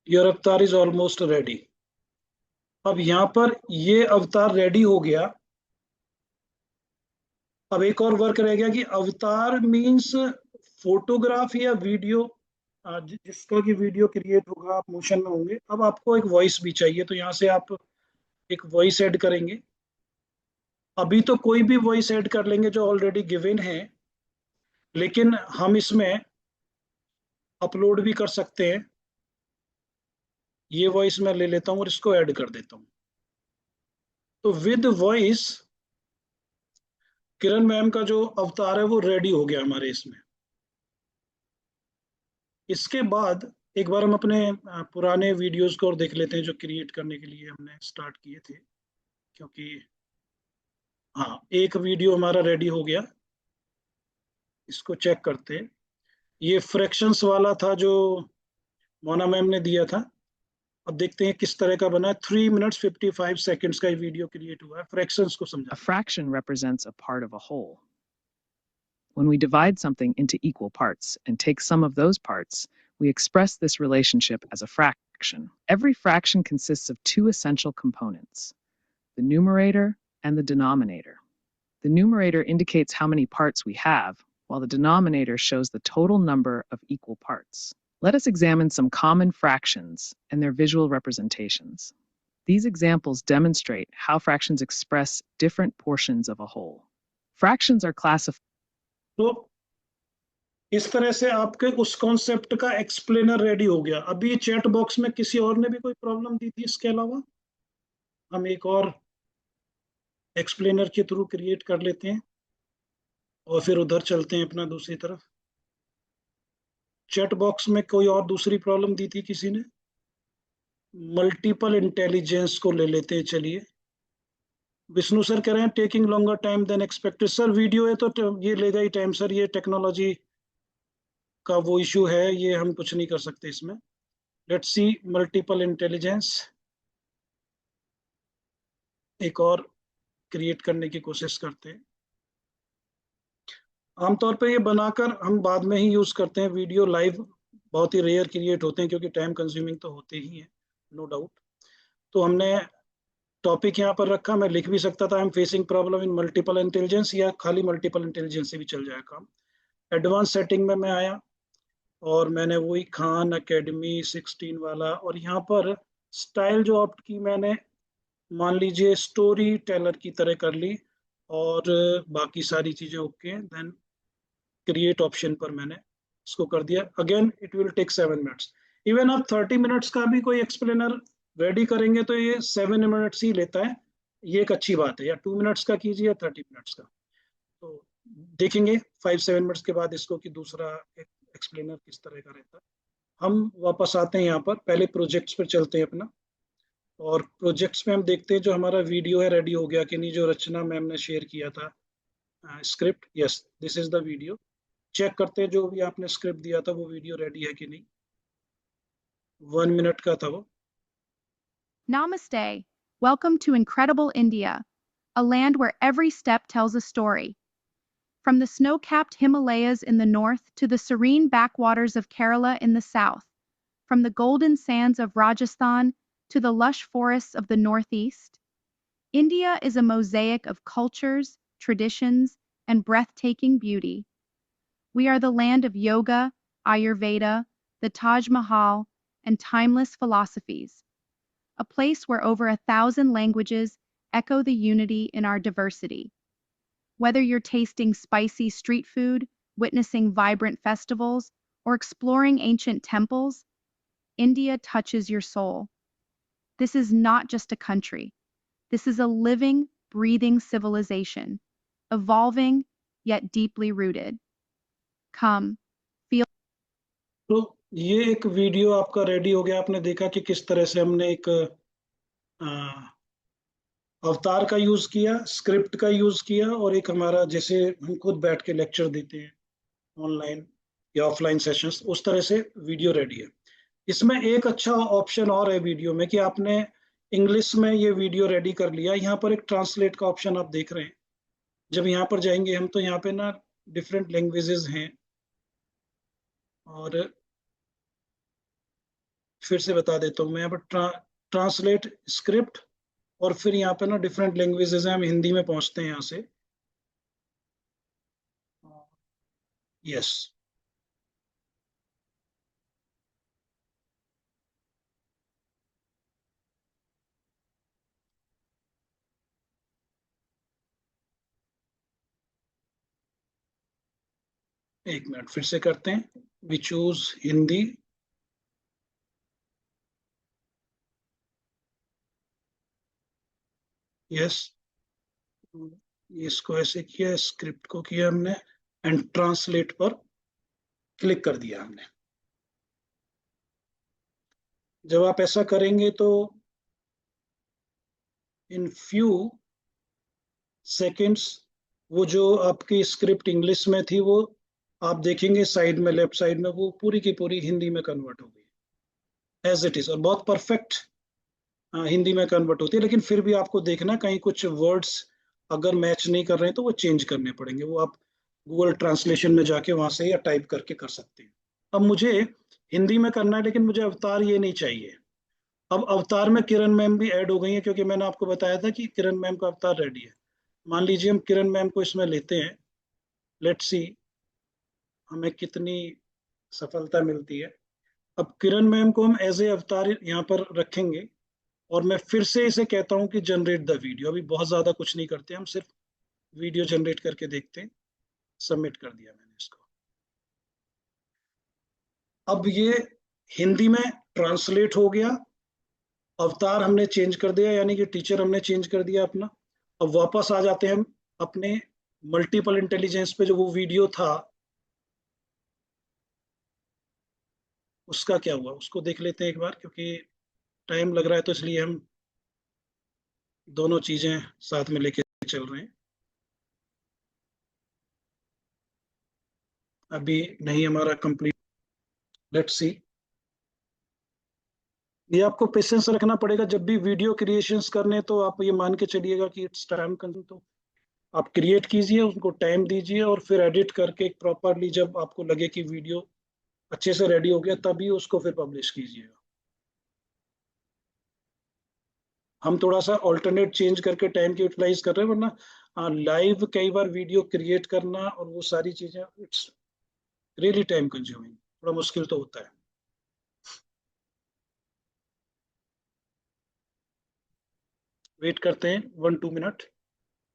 S1: Your avatar is almost ready. अब यहाँ पर ये अवतार रेडी हो गया। अब एक और वर्क रह गया कि अवतार मींस फोटोग्राफ या वीडियो, जिसका कि वीडियो क्रिएट होगा, आप मोशन में होंगे। अब आपको एक वॉइस भी चाहिए, तो यहाँ से आप एक वॉइस ऐड करेंगे। अभी तो कोई भी वॉइस ऐड कर लेंगे जो ऑलरेडी गिवन है, लेकिन हम इसमें अपलोड भी कर सकते हैं। ये वॉइस मैं ले लेता हूँ और इसको ऐड कर देता हूँ। तो विद वॉइस किरण मैम का जो अवतार है वो रेडी हो गया हमारे इसमें। इसके बाद एक बार हम अपने पुराने वीडियोस को और देख लेते हैं जो क्रिएट करने के लिए हमने स्टार्ट किए थे, क्योंकि हाँ, एक वीडियो हमारा रेडी हो गया, इसको चेक करते हैं। ये फ्रैक्शंस वाला था जो मोना मैम ने दिया था। अब देखते हैं किस तरह का बना है। 3 मिनट्स 55 सेकंड्स का ये वीडियो क्रिएट हुआ है फ्रैक्शंस को
S4: A
S1: समझा।
S4: fraction represents a part of a whole. When we divide something into equal parts and take some of those parts, we express this relationship as a fraction. Every fraction consists of two essential components, the numerator and the denominator. The numerator indicates how many parts we have, while the denominator shows the total number of equal parts. Let us examine some common fractions and their visual representations. These examples demonstrate how fractions express different portions of a whole. Fractions are classified.
S1: तो इस तरह से आपके उस concept का explainer ready हो गया। अभी चैट बॉक्स में किसी और ने भी कोई प्रॉब्लम दी थी इसके अलावा? हम एक और एक्सप्लेनर के थ्रू क्रिएट कर लेते हैं और फिर उधर चलते हैं अपना दूसरी तरफ। चैट बॉक्स में कोई और दूसरी प्रॉब्लम दी थी किसी ने? मल्टीपल इंटेलिजेंस को ले लेते हैं। चलिए, विष्णु सर कह रहे हैं taking longer time then expected. Sir video है तो ये लेगा ही टाइम सर, ये टेक्नोलॉजी का वो इशू है, ये हम कुछ नहीं कर सकते इसमें। लेट्स सी मल्टीपल इंटेलिजेंस, एक और क्रिएट करने की कोशिश करते हैं। आमतौर पर ये बनाकर हम बाद में ही यूज करते हैं। वीडियो लाइव बहुत ही रेयर क्रिएट होते हैं क्योंकि टाइम कंज्यूमिंग तो होते ही हैं, नो डाउट। तो हमने टॉपिक यहाँ पर रखा, मैं लिख भी सकता था I am facing problem in multiple intelligence, या खाली मल्टीपल इंटेलिजेंस से भी चल जाएगा काम। एडवांस सेटिंग में मैं आया और मैंने वही खान एकेडमी 16 वाला, और यहाँ पर स्टाइल जो ऑप्ट की मैंने, मान लीजिए स्टोरी टेलर की तरह कर ली, और बाकी सारी चीजें ओके। देन क्रिएट ऑप्शन पर मैंने इसको कर दिया। Again it will take 7 minutes. Even आप 30 मिनट्स का भी कोई एक्सप्लेनर रेडी करेंगे तो ये 7 मिनट्स ही लेता है, ये एक अच्छी बात है। या 2 मिनट्स का कीजिए या 30 मिनट्स का, तो देखेंगे 5-7 मिनट्स के बाद इसको कि दूसरा एक्सप्लेनर किस तरह का रहता है। हम वापस आते हैं यहाँ पर, पहले प्रोजेक्ट्स पर चलते हैं अपना, और प्रोजेक्ट्स में हम देखते हैं जो हमारा वीडियो है रेडी हो गया कि नहीं, जो रचना मैम ने शेयर किया था script. Yes, this is the video. Check करते हैं जो भी आपने स्क्रिप्ट दिया था वो वीडियो रेडी है कि नहीं। 1 मिनट का था वो।
S5: Namaste. Welcome to incredible India, a land where every step tells a story. From the snow-capped Himalayas in the north to the serene backwaters of Kerala in the south, from the golden sands of Rajasthan to the lush forests of the northeast, India is a mosaic of cultures, traditions, and breathtaking beauty. We are the land of yoga, Ayurveda, the Taj Mahal, and timeless philosophies. A place where over 1,000 languages echo the unity in our diversity. Whether you're tasting spicy street food, witnessing vibrant festivals, or exploring ancient temples, India touches your soul. This is not just a country. This is a living, breathing civilization, evolving yet deeply rooted. Come, feel.
S1: तो ये एक video आपका ready हो गया। आपने देखा कि किस तरह से हमने एक अवतार का यूज किया, स्क्रिप्ट का यूज किया, और एक हमारा जैसे हम खुद बैठ के लेक्चर देते हैं ऑनलाइन या ऑफलाइन सेशंस, उस तरह से वीडियो रेडी है। इसमें एक अच्छा ऑप्शन और है वीडियो में कि आपने इंग्लिश में ये वीडियो रेडी कर लिया, यहाँ पर एक ट्रांसलेट का ऑप्शन आप देख रहे हैं। जब यहाँ पर जाएंगे हम तो यहाँ पे ना डिफरेंट लैंग्वेजेस हैं, और फिर से बता देता हूँ मैं यहाँ पर ट्रांसलेट स्क्रिप्ट, और फिर यहाँ पे ना डिफरेंट लैंग्वेजेस हैं। हम हिंदी में पहुंचते हैं यहाँ से। यस, एक मिनट फिर से करते हैं। वी चूज हिंदी, यस, इसको ऐसे किया, स्क्रिप्ट को किया हमने एंड ट्रांसलेट पर क्लिक कर दिया हमने। जब आप ऐसा करेंगे तो इन फ्यू सेकंड्स वो जो आपकी स्क्रिप्ट इंग्लिश में थी वो आप देखेंगे साइड में, लेफ्ट साइड में, वो पूरी की पूरी हिंदी में कन्वर्ट हो गई एज इट इज, और बहुत परफेक्ट हिंदी में कन्वर्ट होती है। लेकिन फिर भी आपको देखना कहीं कुछ वर्ड्स अगर मैच नहीं कर रहे हैं तो वो चेंज करने पड़ेंगे, वो आप गूगल ट्रांसलेशन में जाके वहां से या टाइप करके कर सकते हैं। अब मुझे हिंदी में करना है लेकिन मुझे अवतार ये नहीं चाहिए। अब अवतार में किरण मैम भी ऐड हो गई है, क्योंकि मैंने आपको बताया था कि किरण मैम का अवतार रेडी है। मान लीजिए हम किरण मैम को इसमें लेते हैं, लेट्स सी हमें कितनी सफलता मिलती है। अब किरण मैम को हम एज ए अवतार यहाँ पर रखेंगे और मैं फिर से इसे कहता हूँ कि जनरेट द वीडियो। अभी बहुत ज्यादा कुछ नहीं करते, हम सिर्फ वीडियो जनरेट करके देखते हैं। सबमिट कर दिया मैंने इसको। अब ये हिंदी में ट्रांसलेट हो गया, अवतार हमने चेंज कर दिया, यानी कि टीचर हमने चेंज कर दिया अपना। अब वापस आ जाते हैं हम अपने मल्टीपल इंटेलिजेंस पे, जो वो वीडियो था उसका क्या हुआ उसको देख लेते हैं एक बार, क्योंकि टाइम लग रहा है तो इसलिए हम दोनों चीजें साथ में लेके चल रहे हैं। अभी नहीं हमारा कंप्लीट, लेट्स सी। ये आपको पेशेंस रखना पड़ेगा जब भी वीडियो क्रिएशंस करने, तो आप ये मान के चलिएगा कि इट्स टाइम कंज्यूम। तो आप क्रिएट कीजिए, उनको टाइम दीजिए और फिर एडिट करके प्रॉपरली जब आपको लगे कि वीडियो अच्छे से रेडी हो गया तभी उसको फिर पब्लिश कीजिएगा। हम थोड़ा सा ऑल्टरनेट चेंज करके टाइम की यूटिलाइज कर रहे हैं, वरना लाइव कई बार वीडियो क्रिएट करना और वो सारी चीजें इट्स रियली टाइम कंज्यूमिंग, थोड़ा मुश्किल तो होता है। वेट करते हैं 1-2 मिनट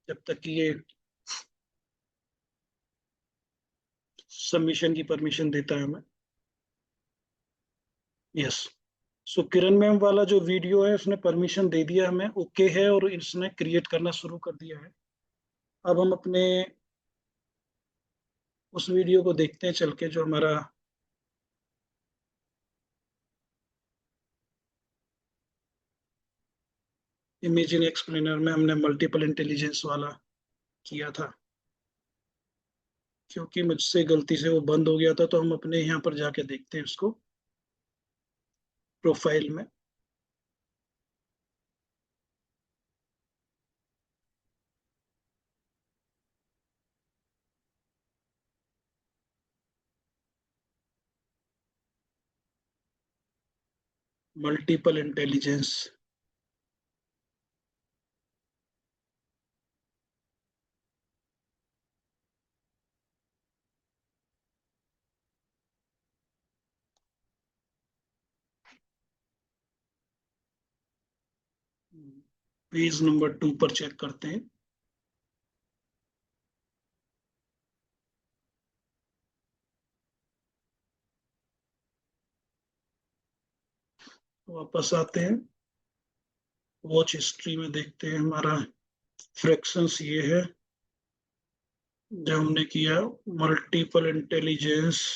S1: जब तक कि ये सबमिशन की परमिशन देता है हमें। यस, सो किरण मैम वाला जो वीडियो है उसने परमिशन दे दिया हमें, ओके है, और इसने क्रिएट करना शुरू कर दिया है। अब हम अपने उस वीडियो को देखते हैं चल के, जो हमारा इमेजिन एक्सप्लेनर में हमने मल्टीपल इंटेलिजेंस वाला किया था। क्योंकि मुझसे गलती से वो बंद हो गया था तो हम अपने यहाँ पर जाके देखते हैं उसको प्रोफाइल में। मल्टीपल इंटेलिजेंस, पेज नंबर 2 पर चेक करते हैं। वापस आते हैं, वॉच हिस्ट्री में देखते हैं हमारा फ्रैक्शंस ये है जो हमने किया मल्टीपल इंटेलिजेंस।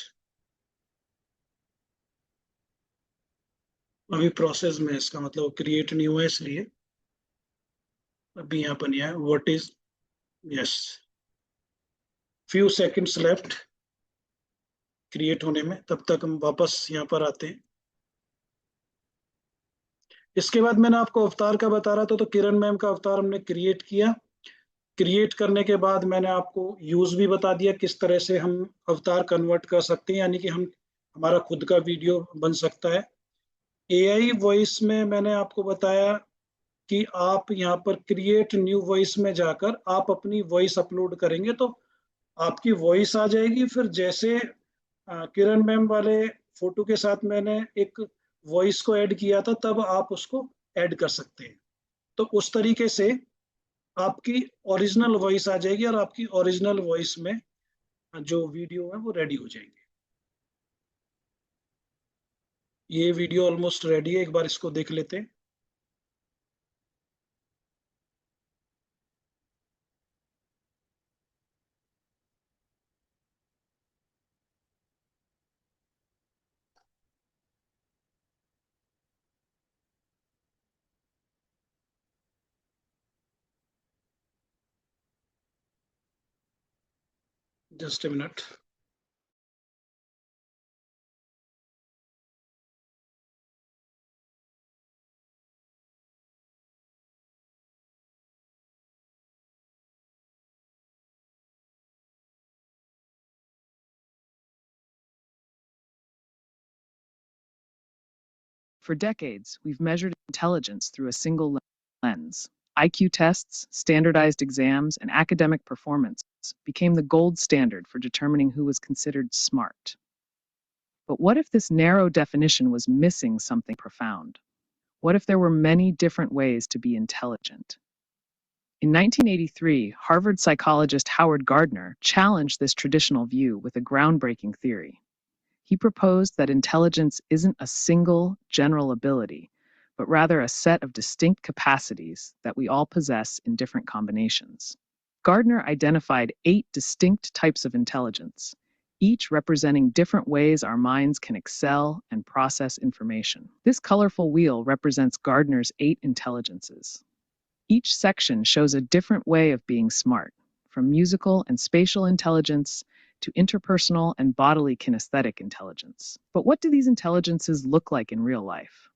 S1: अभी प्रोसेस में, इसका मतलब क्रिएट नहीं हुआ है इसलिए अभी यहाँ पर नहीं आया। What is, yes, few seconds left create होने में, तब तक हम वापस यहाँ पर आते हैं। इसके बाद मैंने आपको अवतार का बता रहा था, तो किरण मैम का अवतार हमने क्रिएट किया। क्रिएट करने के बाद मैंने आपको यूज भी बता दिया किस तरह से हम अवतार कन्वर्ट कर सकते हैं, यानी कि हम हमारा खुद का वीडियो बन सकता है। एआई वॉइस में मैंने आपको बताया कि आप यहाँ पर क्रिएट न्यू वॉइस में जाकर आप अपनी वॉइस अपलोड करेंगे तो आपकी वॉइस आ जाएगी। फिर जैसे किरण मैम वाले फोटो के साथ मैंने एक वॉइस को ऐड किया था, तब आप उसको ऐड कर सकते हैं। तो उस तरीके से आपकी ओरिजिनल वॉइस आ जाएगी और आपकी ओरिजिनल वॉइस में जो वीडियो है वो रेडी हो जाएंगे। ये वीडियो ऑलमोस्ट रेडी है, एक बार इसको देख लेते हैं। Just a minute.
S4: For decades, we've measured intelligence through a single lens. IQ tests, standardized exams, and academic performance became the gold standard for determining who was considered smart. But what if this narrow definition was missing something profound? What if there were many different ways to be intelligent? In 1983, Harvard psychologist Howard Gardner challenged this traditional view with a groundbreaking theory. He proposed that intelligence isn't a single general ability, but rather a set of distinct capacities that we all possess in different combinations. Gardner identified 8 distinct types of intelligence, each representing different ways our minds can excel and process information. This colorful wheel represents Gardner's 8 intelligences. Each section shows a different way of being smart, from musical and spatial intelligence to interpersonal and bodily kinesthetic intelligence. But what do these intelligences look like in real life?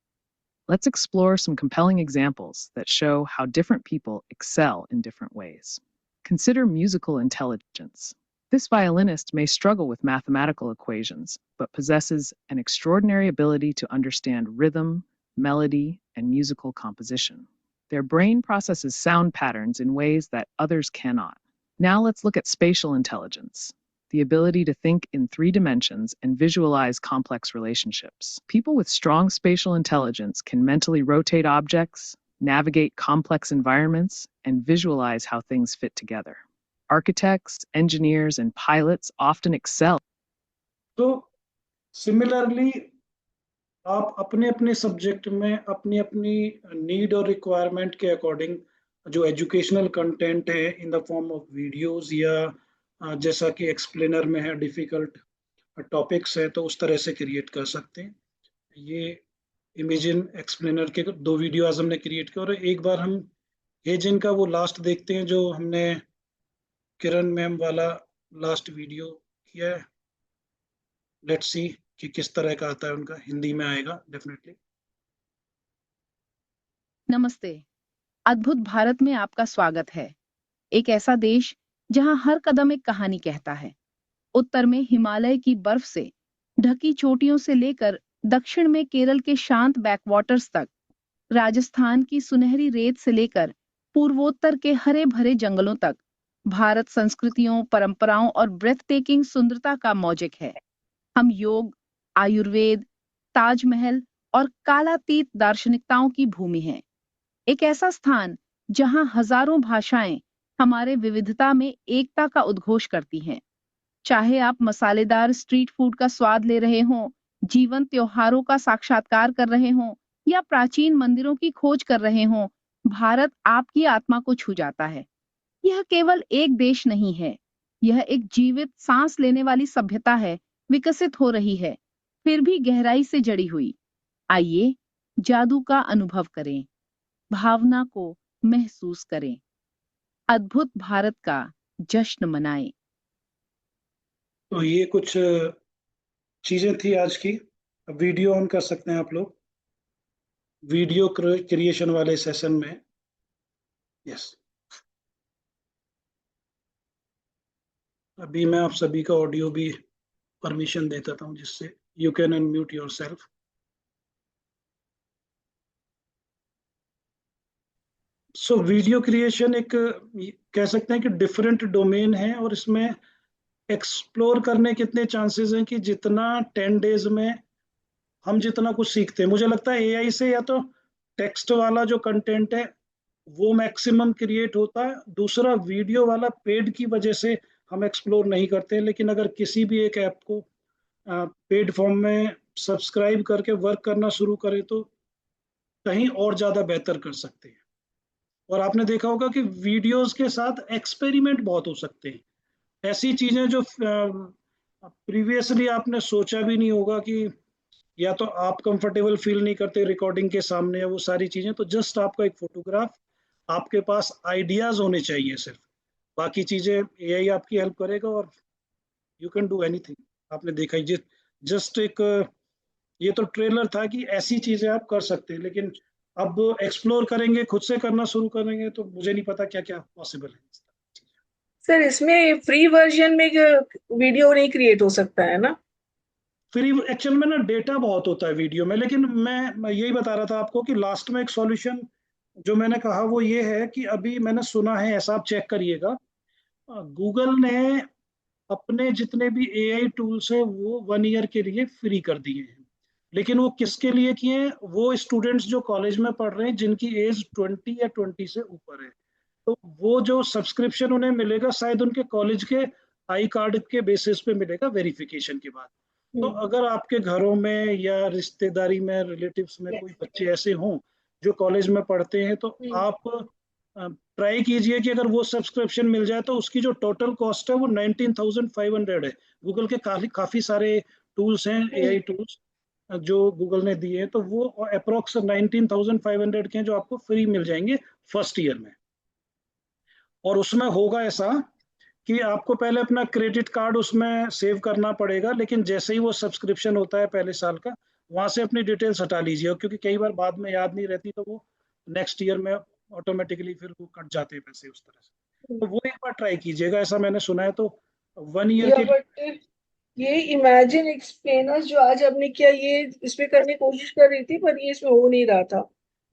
S4: Let's explore some compelling examples that show how different people excel in different ways. Consider musical intelligence. This violinist may struggle with mathematical equations, but possesses an extraordinary ability to understand rhythm, melody, and musical composition. Their brain processes sound patterns in ways that others cannot. Now let's look at spatial intelligence, the ability to think in 3 dimensions and visualize complex relationships. People with strong spatial intelligence can mentally rotate objects, navigate complex environments, and visualize how things fit together. Architects, engineers, and pilots often excel.
S1: तो similarly आप अपने अपने subject में अपनी अपनी need और requirement के according जो एजुकेशनल कंटेंट है in the form of videos या जैसा कि एक्सप्लेनर में है डिफिकल्ट टॉपिक्स है तो उस तरह से क्रिएट कर सकते हैं। ये इमेजिन एक्सप्लेनर के 2 वीडियो आज हमने क्रिएट किया और एक बार हम हेजिन का वो लास्ट देखते हैं जो हमने किरण मैम वाला लास्ट वीडियो किया है। लेट्स सी कि किस तरह का आता है उनका, हिंदी में आएगा डेफिनेटली।
S6: नमस्ते। अद्भुत भारत में आपका स्वागत है। एक ऐसा देश जहां हर कदम एक कहानी कहता है। उत्तर में हिमालय की बर्फ से ढकी चोटियों से लेकर दक्षिण में केरल के शांत बैकवाटर्स तक, राजस्थान की सुनहरी रेत से लेकर पूर्वोत्तर के हरे भरे जंगलों तक, भारत संस्कृतियों, परंपराओं और ब्रेथ टेकिंग सुंदरता का मौजिक है। हम योग, आयुर्वेद, ताजमहल और कालातीत दार्शनिकताओं की भूमि हैं। एक ऐसा स्थान जहां हजारों भाषाएं हमारे विविधता में एकता का उद्घोष करती हैं। चाहे आप मसालेदार स्ट्रीट फूड का स्वाद ले रहे हों, जीवन त्योहारों का साक्षात्कार कर रहे हों या प्राचीन मंदिरों की खोज कर रहे हों, भारत आपकी आत्मा को छू जाता है। यह केवल एक देश नहीं है, यह एक जीवित सांस लेने वाली सभ्यता है, विकसित हो रही है, फिर भी गहराई से जड़ी हुई। आइए जादू का अनुभव करें, भावना को महसूस करें, अद्भुत भारत का जश्न मनाएं।
S1: तो ये कुछ चीजें थी आज की। वीडियो ऑन कर सकते हैं आप लोग वीडियो क्रिएशन वाले सेशन में। यस, अभी मैं आप सभी का ऑडियो भी परमिशन देता हूं जिससे you can unmute yourself. So video creation एक कह सकते हैं कि डिफरेंट डोमेन है और इसमें एक्सप्लोर करने कितने चांसेस हैं कि जितना 10 डेज में हम जितना कुछ सीखते हैं, मुझे लगता है एआई से या तो टेक्स्ट वाला जो कंटेंट है वो मैक्सिमम क्रिएट होता है, दूसरा वीडियो वाला पेड की वजह से हम एक्सप्लोर नहीं करते। लेकिन अगर किसी भी एक ऐप को पेड फॉर्म में सब्सक्राइब करके वर्क करना शुरू करें तो कहीं और ज़्यादा बेहतर कर सकते हैं। और आपने देखा होगा कि वीडियोस के साथ एक्सपेरिमेंट बहुत हो सकते हैं, ऐसी चीज़ें जो प्रीवियसली आपने सोचा भी नहीं होगा कि या तो आप कंफर्टेबल फील नहीं करते रिकॉर्डिंग के सामने या वो सारी चीज़ें। तो जस्ट आपका एक फोटोग्राफ, आपके पास आइडियाज़ होने चाहिए सिर्फ, बाकी चीज़ें एआई आपकी हेल्प करेगा और यू कैन डू एनीथिंग। आपने देखा ही, जस्ट एक ये तो ट्रेलर था कि ऐसी चीजें आप कर सकते हैं, लेकिन अब एक्सप्लोर करेंगे, खुद से करना शुरू करेंगे, तो मुझे नहीं पता क्या क्या पॉसिबल है।
S7: सर इसमें फ्री वर्जन में वीडियो नहीं क्रिएट हो सकता है ना?
S1: फ्री एक्चुअल में ना डेटा बहुत होता है वीडियो में, लेकिन मैं यही बता रहा था आपको कि लास्ट में एक सॉल्यूशन जो मैंने कहा वो ये है कि अभी मैंने सुना है, ऐसा आप चेक करिएगा, गूगल ने अपने जितने भी एआई टूल्स है वो 1 ईयर के लिए फ्री कर दिए हैं। लेकिन वो किसके लिए किए हैं? वो स्टूडेंट्स जो कॉलेज में पढ़ रहे हैं जिनकी एज 20 या 20 से ऊपर है, तो वो जो सब्सक्रिप्शन उन्हें मिलेगा शायद उनके कॉलेज के आई कार्ड के बेसिस पे मिलेगा वेरिफिकेशन के बाद। तो अगर आपके घरों में या रिश्तेदारी में, रिलेटिव्स में कोई बच्चे ऐसे हों जो कॉलेज में पढ़ते हैं, तो आप ट्राई कीजिए कि अगर वो सब्सक्रिप्शन मिल जाए तो उसकी जो टोटल कॉस्ट है वो 19,500 है। गूगल के काफी सारे टूल्स हैं, एआई टूल्स जो गूगल ने दिए हैं, तो वो अप्रोक्स 19,500 के हैं जो आपको फ्री मिल जाएंगे फर्स्ट ईयर में। और उसमें होगा ऐसा कि आपको पहले अपना क्रेडिट कार्ड उसमें सेव करना पड़ेगा, लेकिन जैसे ही वो सब्सक्रिप्शन होता है पहले साल का, वहां से अपनी डिटेल्स हटा लीजिए, क्योंकि कई बार बाद में याद नहीं रहती, तो वो नेक्स्ट ईयर में ऑटोमेटिकली फिर वो कट जाते हैं पैसे उस तरह से। तो वो एक बार ट्राई कीजिएगा, ऐसा मैंने सुना है। तो 1 ईयर के
S7: बट ये इमेजिन एक्सप्लेनर्स जो आज आपने किया, ये इसमें करने की कोशिश कर रही थी, पर ये इसमें हो नहीं रहा था,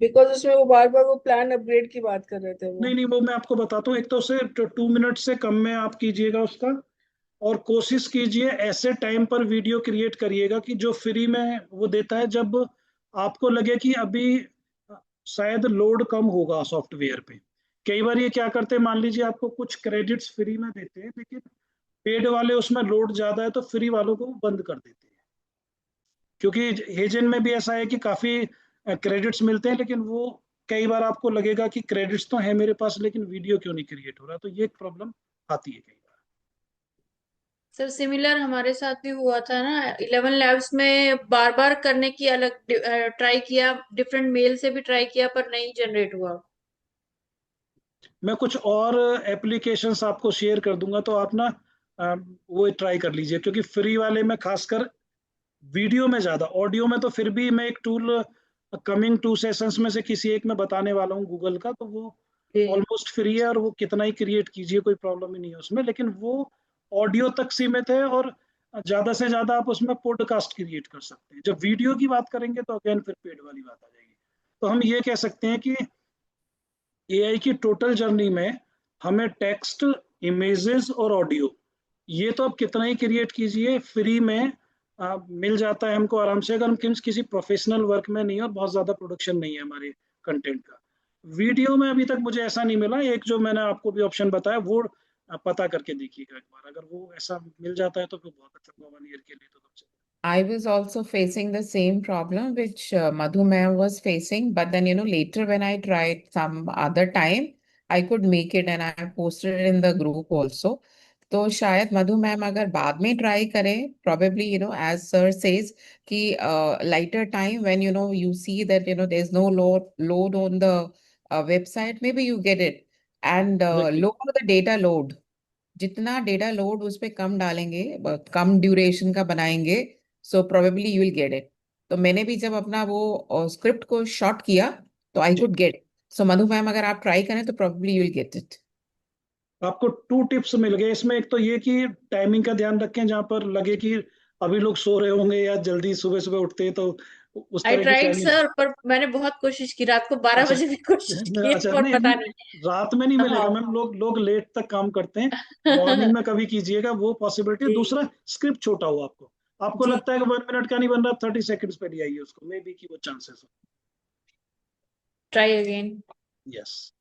S7: बिकॉज उसमें वो बार बार वो प्लान अपग्रेड की बात कर रहे थे वो।
S1: नहीं नहीं, वो मैं आपको बताता हूँ। एक तो उसे 2 मिनट से कम में आप कीजिएगा उसका, और कोशिश कीजिए ऐसे टाइम पर वीडियो क्रिएट करिएगा कि जो फ्री में वो देता है, जब आपको लगे कि अभी शायद लोड कम होगा सॉफ्टवेयर पे। कई बार ये क्या करते हैं, मान लीजिए आपको कुछ क्रेडिट्स फ्री में देते हैं, लेकिन पेड वाले उसमें लोड ज्यादा है तो फ्री वालों को बंद कर देते हैं। क्योंकि हेजन में भी ऐसा है कि काफी क्रेडिट्स मिलते हैं, लेकिन वो कई बार आपको लगेगा कि क्रेडिट्स तो है मेरे पास, लेकिन वीडियो क्यों नहीं क्रिएट हो रहा, तो ये एक प्रॉब्लम आती है कई बार।
S8: सर सिमिलर हमारे साथ भी हुआ था ना 11 लैब्स में, बार बार करने की अलग ट्राई किया, डिफरेंट मेल से भी ट्राई किया, पर नहीं जनरेट हुआ।
S1: मैं कुछ और एप्लीकेशंस आपको शेयर कर दूंगा, तो आप ना वो ट्राई कर लीजिए, क्योंकि फ्री वाले में खासकर वीडियो में ज्यादा, ऑडियो में तो फिर भी मैं एक टूल कमिंग 2 सेशंस में से किसी एक में बताने वाला हूँ गूगल का, तो वो ऑलमोस्ट फ्री है और वो कितना ही क्रिएट कीजिए कोई प्रॉब्लम ही नहीं है उसमें, लेकिन वो ऑडियो तक सीमित है, और ज्यादा से ज्यादा आप उसमें पॉडकास्ट क्रिएट कर सकते हैं। जब वीडियो की बात करेंगे तो अगेन फिर पेड वाली बात आ जाएगी। तो हम ये कह सकते हैं कि एआई की टोटल जर्नी में हमें टेक्स्ट, इमेजेस और ऑडियो, ये तो आप कितना ही क्रिएट कीजिए फ्री में मिल जाता है हमको आराम से, अगर हम किसी प्रोफेशनल वर्क में नहीं है और बहुत ज्यादा प्रोडक्शन नहीं है हमारे कंटेंट का। वीडियो में अभी तक मुझे ऐसा नहीं मिला। एक जो मैंने आपको भी ऑप्शन बताया वो पता करके देखिएगा एक बार, अगर वो ऐसा मिल जाता है तो फिर बहुत अच्छा होगा 1 ईयर के लिए, तो तब से।
S9: I was also facing the same problem which Madhu ma'am was facing, but then later when I tried some other time, I could make it and I posted it in the group also. तो शायद मधु ma'am अगर बाद में try करें, probably as sir says कि later time when you see that there's no load on the website, maybe you get it, and
S1: Exactly.
S9: lower the data load. जितना data load उस पे कम डालेंगे, कम ड्यूरेशन का बनाएंगे, so probably you will get it. तो मैंने भी जब अपना वो स्क्रिप्ट को शॉर्ट किया तो I could get it. So Madhu ma'am अगर आप ट्राई करें तो probably you will get it.
S1: आपको 2 टिप्स मिल गए इसमें। एक तो ये कि टाइमिंग का ध्यान रखें, जहां पर लगे कि अभी लोग सो रहे होंगे या जल्दी सुबह सुबह उठते हैं, तो उस
S8: आई
S1: तरह की
S8: ट्राइड
S1: टाइमिंग।
S8: सर, पर मैंने बहुत कोशिश की, रात को 12
S1: अच्छा
S8: बजे भी कोशिश की है,
S1: अच्छा,
S8: पर
S1: नहीं
S8: पता
S1: नहीं,
S8: नहीं।
S1: रात में नहीं मिलेगा
S8: हाँ
S1: मैम, लोग लेट तक काम करते हैं। मॉर्निंग में कभी कीजिएगा, वो पॉसिबिलिटी।
S8: जी
S1: दूसरा, स्क्रिप्ट छोटा हो आपको
S8: जी,
S1: लगता है कि 1 मिनट का नहीं बन रहा, 30 सेकंड्स पे ले आइए उसको, मे बी की वो चांसेस हो।
S8: Try again.
S1: यस,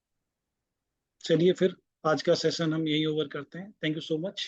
S1: चलिए फिर आज का सेशन हम यही ओवर करते हैं। Thank you so much.